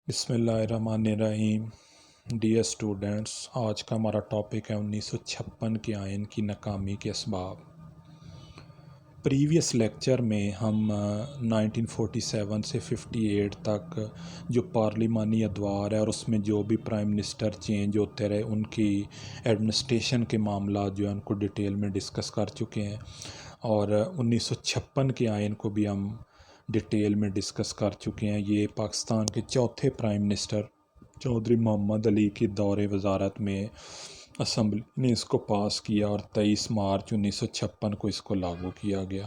بسم اللہ الرحمن الرحیم۔ ڈیئر اسٹوڈنٹس، آج کا ہمارا ٹاپک ہے 1956 کے آئین کی ناکامی کے اسباب۔ پریویس لیکچر میں ہم 1947 سے 58 تک جو پارلیمانی ادوار ہے اور اس میں جو بھی پرائم منسٹر چینج ہوتے رہے ان کی ایڈمنسٹریشن کے معاملات جو ہیں ان کو ڈیٹیل میں ڈسکس کر چکے ہیں، اور 1956 کے آئین کو بھی ہم ڈیٹیل میں ڈسکس کر چکے ہیں۔ یہ پاکستان کے چوتھے پرائم منسٹر چودھری محمد علی کی دور وزارت میں اسمبلی نے اس کو پاس کیا اور 23 مارچ 1956 کو اس کو لاگو کیا گیا۔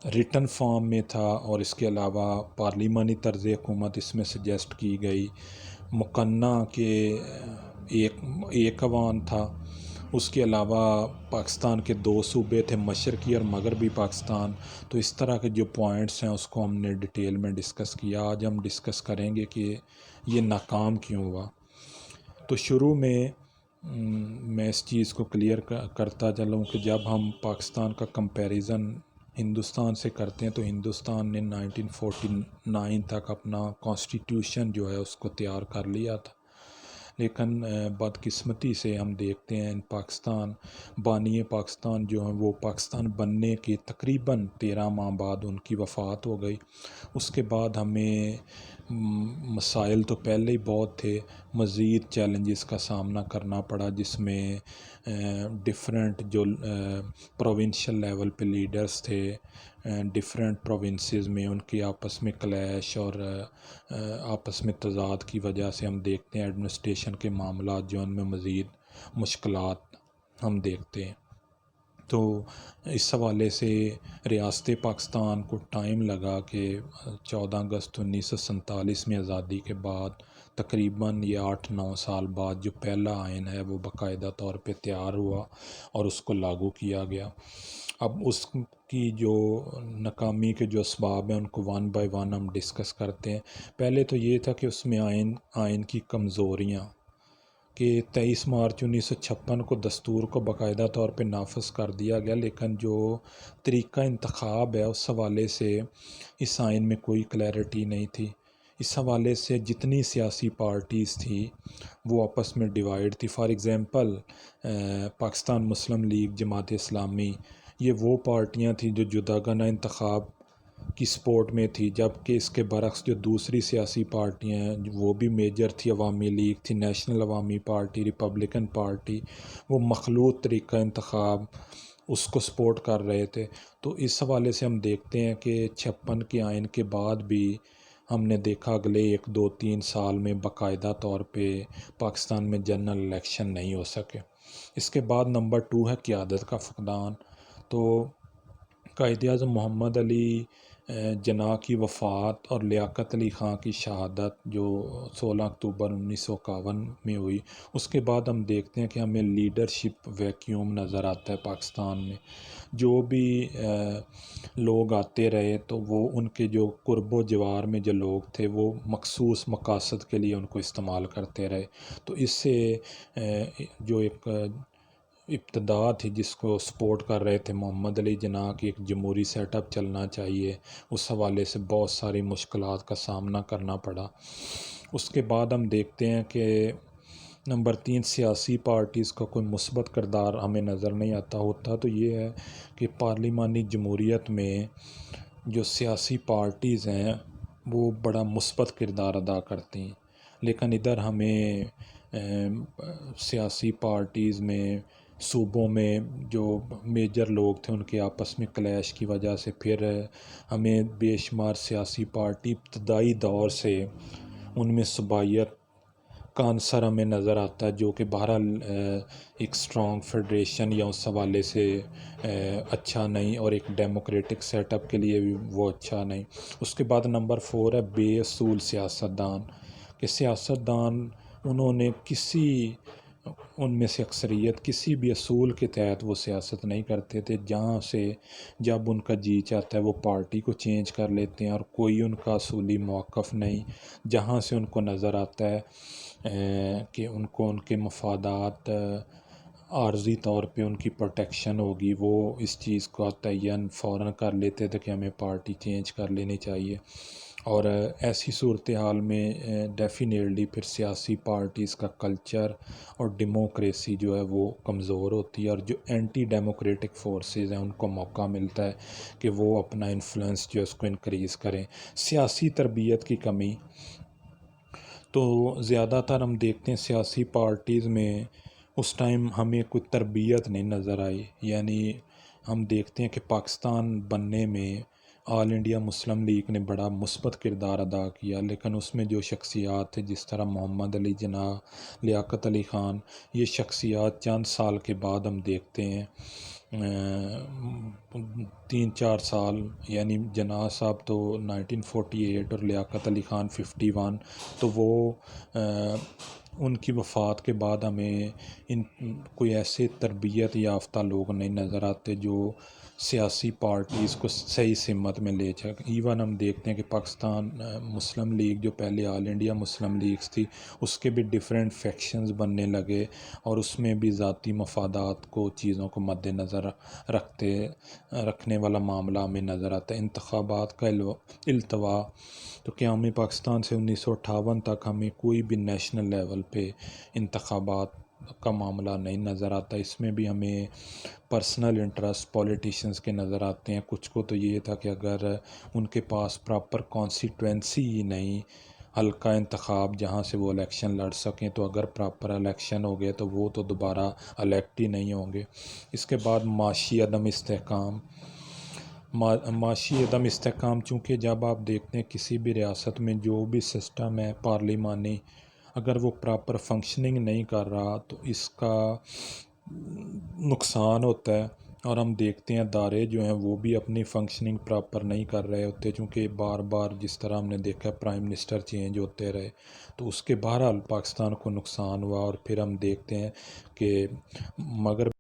ریٹن فارم میں تھا، اور اس کے علاوہ پارلیمانی طرز حکومت اس میں سجیسٹ کی گئی۔ مقننہ کے ایک ایوان تھا۔ اس کے علاوہ پاکستان کے 2 صوبے تھے، مشرقی اور مغربی پاکستان۔ تو اس طرح کے جو پوائنٹس ہیں اس کو ہم نے ڈیٹیل میں ڈسکس کیا۔ آج ہم ڈسکس کریں گے کہ یہ ناکام کیوں ہوا۔ تو شروع میں میں اس چیز کو کلیئر کرتا چلوں کہ جب ہم پاکستان کا کمپیریزن ہندوستان سے کرتے ہیں تو ہندوستان نے 1949 تک اپنا کانسٹیٹیوشن جو ہے اس کو تیار کر لیا تھا، لیکن بدقسمتی سے ہم دیکھتے ہیں بانی پاکستان جو ہیں وہ پاکستان بننے کے تقریباً 13 ماہ بعد ان کی وفات ہو گئی۔ اس کے بعد ہمیں مسائل تو پہلے ہی بہت تھے، مزید چیلنجز کا سامنا کرنا پڑا، جس میں ڈیفرنٹ جو پروونشل لیول پہ لیڈرز تھے ڈیفرنٹ پروونسز میں، ان کی آپس میں کلیش اور آپس میں تضاد کی وجہ سے ہم دیکھتے ہیں ایڈمنسٹریشن کے معاملات جو ان میں مزید مشکلات ہم دیکھتے ہیں۔ تو اس حوالے سے ریاست پاکستان کو ٹائم لگا کہ 14 اگست 1947 میں آزادی کے بعد تقریباً یہ 8-9 سال بعد جو پہلا آئین ہے وہ باقاعدہ طور پہ تیار ہوا اور اس کو لاگو کیا گیا۔ اب اس کی جو ناکامی کے جو اسباب ہیں ان کو ون بائی ون ہم ڈسکس کرتے ہیں۔ پہلے تو یہ تھا کہ اس میں آئین کی کمزوریاں، کہ 23 مارچ 1956 کو دستور کو باقاعدہ طور پہ نافذ کر دیا گیا، لیکن جو طریقہ انتخاب ہے اس حوالے سے اس آئین میں کوئی کلیئرٹی نہیں تھی۔ اس حوالے سے جتنی سیاسی پارٹیز تھی وہ آپس میں ڈیوائیڈ تھی۔ For example Pakistan Muslim league, Jamaat Islami, یہ وہ پارٹیاں تھیں جو جداگانہ انتخاب کی سپورٹ میں تھی، جبکہ اس کے برعکس جو دوسری سیاسی پارٹیاں ہیں وہ بھی میجر تھی، عوامی لیگ تھی، نیشنل عوامی پارٹی، ریپبلکن پارٹی، وہ مخلوط طریقہ انتخاب اس کو سپورٹ کر رہے تھے۔ تو اس حوالے سے ہم دیکھتے ہیں کہ 56 کے آئین کے بعد بھی ہم نے دیکھا اگلے 1-2-3 سال میں باقاعدہ طور پہ پاکستان میں جنرل الیکشن نہیں ہو سکے۔ اس کے بعد نمبر 2 ہے قیادت کا فقدان۔ تو قائد اعظم محمد علی جناح کی وفات اور لیاقت علی خان کی شہادت جو 16 اکتوبر 1951 میں ہوئی، اس کے بعد ہم دیکھتے ہیں کہ ہمیں لیڈرشپ ویکیوم نظر آتا ہے پاکستان میں۔ جو بھی لوگ آتے رہے تو وہ ان کے جو قرب و جوار میں جو لوگ تھے وہ مخصوص مقاصد کے لیے ان کو استعمال کرتے رہے۔ تو اس سے جو ایک ابتدا تھی جس کو سپورٹ کر رہے تھے محمد علی جناح کی، ایک جمہوری سیٹ اپ چلنا چاہیے، اس حوالے سے بہت ساری مشکلات کا سامنا کرنا پڑا۔ اس کے بعد ہم دیکھتے ہیں کہ نمبر 3 سیاسی پارٹیز کا کوئی مثبت کردار ہمیں نظر نہیں آتا۔ ہوتا تو یہ ہے کہ پارلیمانی جمہوریت میں جو سیاسی پارٹیز ہیں وہ بڑا مثبت کردار ادا کرتی ہیں، لیکن ادھر ہمیں سیاسی پارٹیز میں صوبوں میں جو میجر لوگ تھے ان کے آپس میں کلیش کی وجہ سے پھر ہمیں بے شمار سیاسی پارٹی ابتدائی دور سے ان میں صوبائیت کا عنصر ہمیں نظر آتا ہے، جو کہ بہرحال ایک اسٹرانگ فیڈریشن یا اس حوالے سے اچھا نہیں، اور ایک ڈیموکریٹک سیٹ اپ کے لیے بھی وہ اچھا نہیں۔ اس کے بعد نمبر 4 ہے بے اصول سیاستدان، کہ سیاستدان انہوں نے ان میں سے اکثریت کسی بھی اصول کے تحت وہ سیاست نہیں کرتے تھے، جہاں سے جب ان کا جی چاہتا ہے وہ پارٹی کو چینج کر لیتے ہیں، اور کوئی ان کا اصولی موقف نہیں، جہاں سے ان کو نظر آتا ہے کہ ان کو ان کے مفادات عارضی طور پہ ان کی پروٹیکشن ہوگی، وہ اس چیز کو تعین فوراً کر لیتے تھے کہ ہمیں پارٹی چینج کر لینی چاہیے۔ اور ایسی صورتحال میں ڈیفینیٹلی پھر سیاسی پارٹیز کا کلچر اور ڈیموکریسی جو ہے وہ کمزور ہوتی ہے، اور جو اینٹی ڈیموکریٹک فورسز ہیں ان کو موقع ملتا ہے کہ وہ اپنا انفلوئنس جو ہے اس کو انکریز کریں۔ سیاسی تربیت کی کمی، تو زیادہ تر ہم دیکھتے ہیں سیاسی پارٹیز میں اس ٹائم ہمیں کوئی تربیت نہیں نظر آئی، یعنی ہم دیکھتے ہیں کہ پاکستان بننے میں آل انڈیا مسلم لیگ نے بڑا مثبت کردار ادا کیا، لیکن اس میں جو شخصیات تھے جس طرح محمد علی جناح، لیاقت علی خان، یہ شخصیات چند سال کے بعد ہم دیکھتے ہیں 3-4 سال، یعنی جناح صاحب تو 1948 اور لیاقت علی خان 51، تو وہ ان کی وفات کے بعد ہمیں کوئی ایسے تربیت یافتہ لوگ نہیں نظر آتے جو سیاسی پارٹیز کو صحیح سمت میں لے جائے۔ ایون ہم دیکھتے ہیں کہ پاکستان مسلم لیگ جو پہلے آل انڈیا مسلم لیگس تھی، اس کے بھی ڈیفرنٹ فیکشنز بننے لگے، اور اس میں بھی ذاتی مفادات کو چیزوں کو مد نظر رکھنے والا معاملہ ہمیں نظر آتا ہے۔ انتخابات کا التوا، تو قیام پاکستان سے 1958 تک ہمیں کوئی بھی نیشنل لیول پہ انتخابات کا معاملہ نہیں نظر آتا۔ اس میں بھی ہمیں پرسنل انٹرسٹ پولیٹیشنز کے نظر آتے ہیں۔ کچھ کو تو یہ تھا کہ اگر ان کے پاس پراپر کانسٹیٹوینسی ہی نہیں، حلقہ انتخاب جہاں سے وہ الیکشن لڑ سکیں، تو اگر پراپر الیکشن ہو گئے تو وہ تو دوبارہ الیکٹ ہی نہیں ہوں گے۔ اس کے بعد معاشی عدم استحکام، معاشی عدم استحکام، چونکہ جب آپ دیکھتے ہیں کسی بھی ریاست میں جو بھی سسٹم ہے پارلیمانی، اگر وہ پراپر فنکشننگ نہیں کر رہا تو اس کا نقصان ہوتا ہے، اور ہم دیکھتے ہیں ادارے جو ہیں وہ بھی اپنی فنکشننگ پراپر نہیں کر رہے ہوتے، چونکہ بار بار جس طرح ہم نے دیکھا پرائم منسٹر چینج ہوتے رہے، تو اس کے بہرحال پاکستان کو نقصان ہوا۔ اور پھر ہم دیکھتے ہیں کہ مغرب